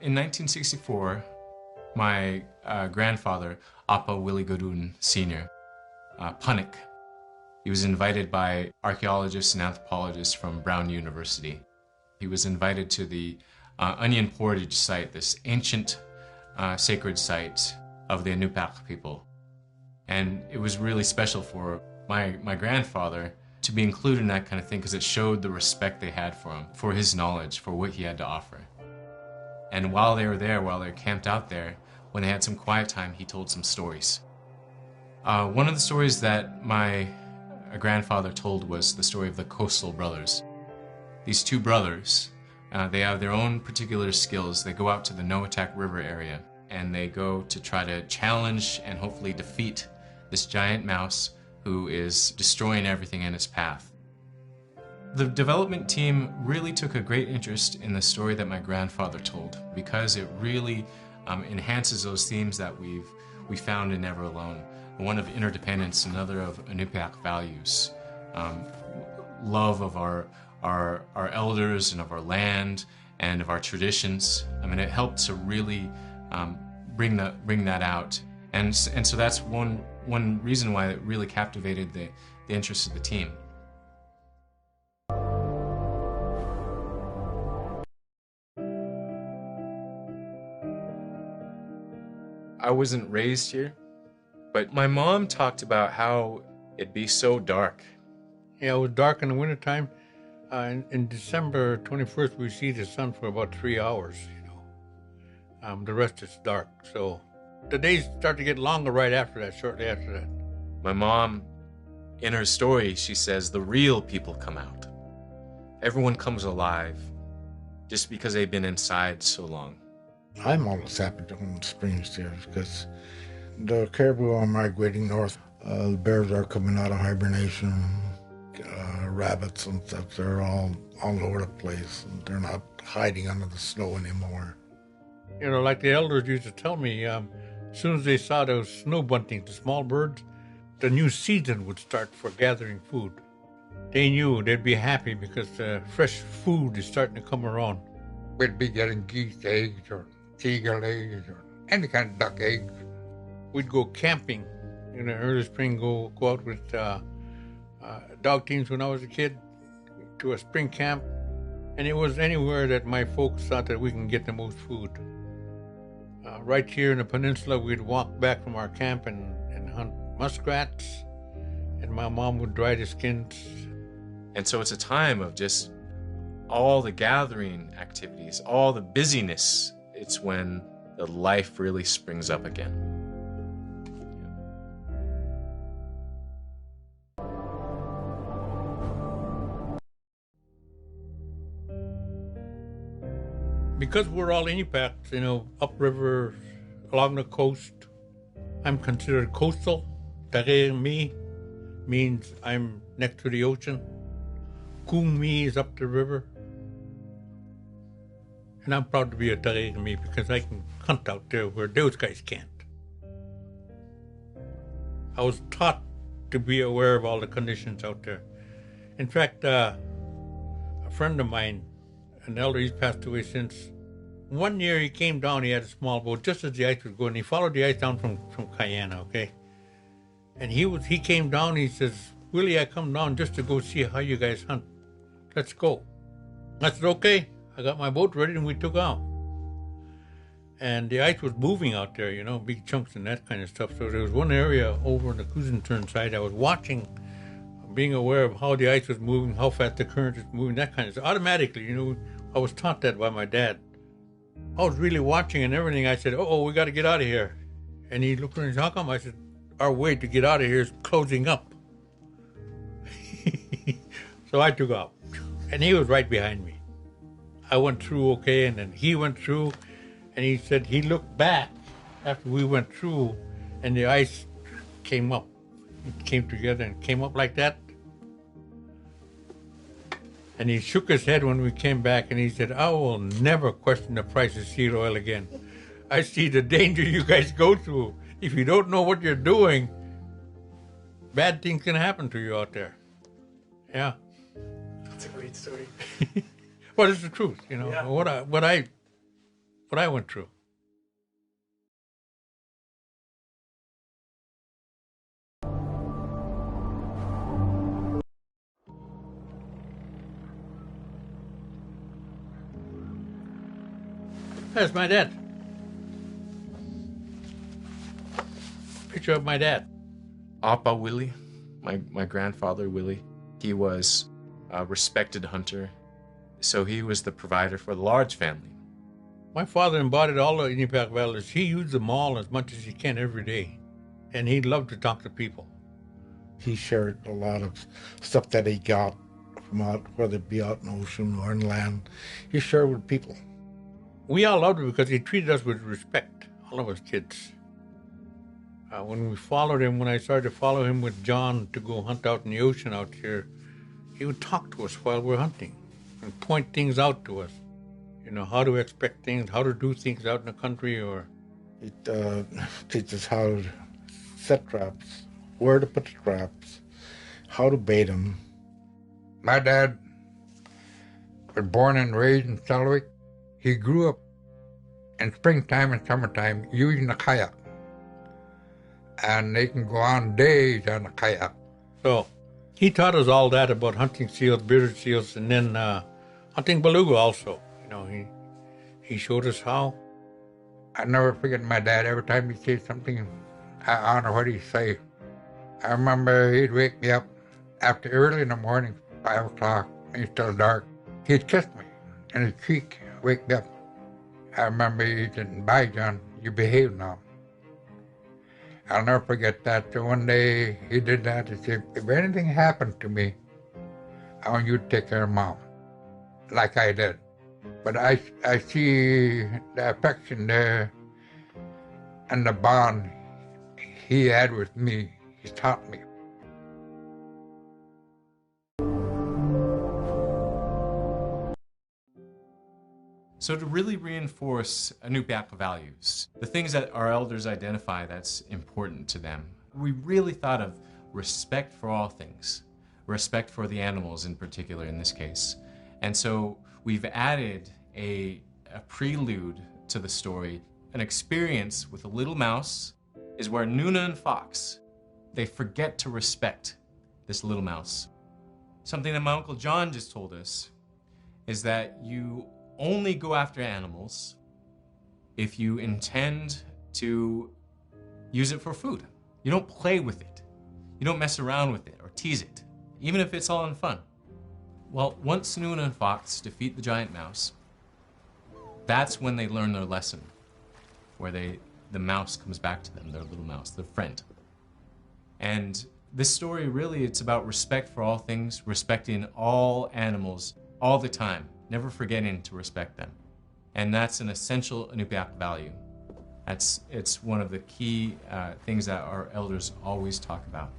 In 1964, my grandfather, Appa Willie Godun Sr., Panik, he was invited by archaeologists and anthropologists from Brown University. He was invited to the Onion Portage site, this ancient sacred site of the Inupiaq people. And it was really special for my grandfather to be included in that kind of thing because it showed the respect they had for him, for his knowledge, for what he had to offer. And while they were there, while they were camped out there, when they had some quiet time, he told some stories. One of the stories that my grandfather told was the story of the Coastal Brothers. These two brothers, they have their own particular skills. They go out to the Noatak River area, and they go to try to challenge and hopefully defeat this giant mouse who is destroying everything in its path. The development team really took a great interest in the story that my grandfather told because it really enhances those themes that we found in Never Alone. One of interdependence, another of Inupiaq values, love of our elders and of our land and of our traditions. I mean, it helped to really bring that out, and so that's one reason why it really captivated the interest of the team. I wasn't raised here, but my mom talked about how it'd be so dark. Yeah, it was dark in the wintertime. In December 21st, we see the sun for about 3 hours, The rest is dark. So the days start to get longer right after that, shortly after that. My mom, in her story, she says the real people come out. Everyone comes alive just because they've been inside so long. I'm always happy when spring is here because the caribou are migrating north. The bears are coming out of hibernation. Rabbits and stuff, they're all over the place. And they're not hiding under the snow anymore. Like the elders used to tell me, as soon as they saw those snow buntings, the small birds, the new season would start for gathering food. They knew they'd be happy because fresh food is starting to come around. We'd be getting geese eggs or seagull eggs or any kind of duck eggs. We'd go camping in the early spring, go out with dog teams when I was a kid to a spring camp, and it was anywhere that my folks thought that we can get the most food. Right here in the peninsula, we'd walk back from our camp and hunt muskrats, and my mom would dry the skins. And so it's a time of just all the gathering activities, all the busyness. It's when the life really springs up again. Because we're all Inupiaq, upriver, along the coast, I'm considered coastal. Tareemi means I'm next to the ocean. Kumi is up the river. And I'm proud to be a Tareemi because I can hunt out there where those guys can't. I was taught to be aware of all the conditions out there. In fact, a friend of mine, an elder, he's passed away since. One year he came down, he had a small boat, just as the ice was going. He followed the ice down from Cayena, okay? And he came down, he says, Willie, I come down just to go see how you guys hunt. Let's go. I said, okay. I got my boat ready and we took out. And the ice was moving out there, big chunks and that kind of stuff. So there was one area over on the Kuzintern side I was watching, being aware of how the ice was moving, how fast the current was moving, that kind of stuff. Automatically, I was taught that by my dad. I was really watching and everything. I said, we got to get out of here. And he looked at me and said, how come? I said, our way to get out of here is closing up. So I took off. And he was right behind me. I went through okay, and then he went through, and he said he looked back after we went through, and the ice came up. It came together and came up like that. And he shook his head when we came back, and he said, I will never question the price of seed oil again. I see the danger you guys go through. If you don't know what you're doing, bad things can happen to you out there. Yeah. That's a great story. Well, it's the truth, Yeah. What what I went through. That's my dad. Picture of my dad. Appa Willie, my grandfather Willie, he was a respected hunter, so he was the provider for the large family. My father embodied all the Inupiaq values. He used them all as much as he can every day, and he loved to talk to people. He shared a lot of stuff that he got from out, whether it be out in the ocean or in land. He shared with people. We all loved him because he treated us with respect, all of us kids. When we followed him, when I started to follow him with John to go hunt out in the ocean out here, he would talk to us while we're hunting and point things out to us. You know, how to expect things, how to do things out in the country, or... He teaches how to set traps, where to put the traps, how to bait them. My dad was born and raised in Selwick. He grew up in springtime and summertime using a kayak. And they can go on days on a kayak. So he taught us all that about hunting seals, bearded seals, and then hunting beluga also. You know, he showed us how. I never forget my dad. Every time he said something, I honor what he say. I remember he'd wake me up after early in the morning, 5 o'clock, when it's still dark. He'd kiss me in his cheek, wake me up. I remember he said, "Bye, John, you behave now." I'll never forget that. So one day he did that. He said, "If anything happened to me, I want you to take care of Mom," like I did. But I see the affection there and the bond he had with me. He taught me. So to really reinforce Inupiaq values, the things that our elders identify that's important to them, we really thought of respect for all things, respect for the animals in particular in this case. And so we've added a prelude to the story. An experience with a little mouse is where Nuna and Fox, they forget to respect this little mouse. Something that my Uncle John just told us is that you only go after animals if you intend to use it for food. You don't play with it. You don't mess around with it or tease it, even if it's all in fun. Well, once Nuna and Fox defeat the giant mouse, that's when they learn their lesson, where the mouse comes back to them, their little mouse, their friend. And this story really, it's about respect for all things, respecting all animals all the time, never forgetting to respect them. And that's an essential Inupiaq value. It's one of the key things that our elders always talk about.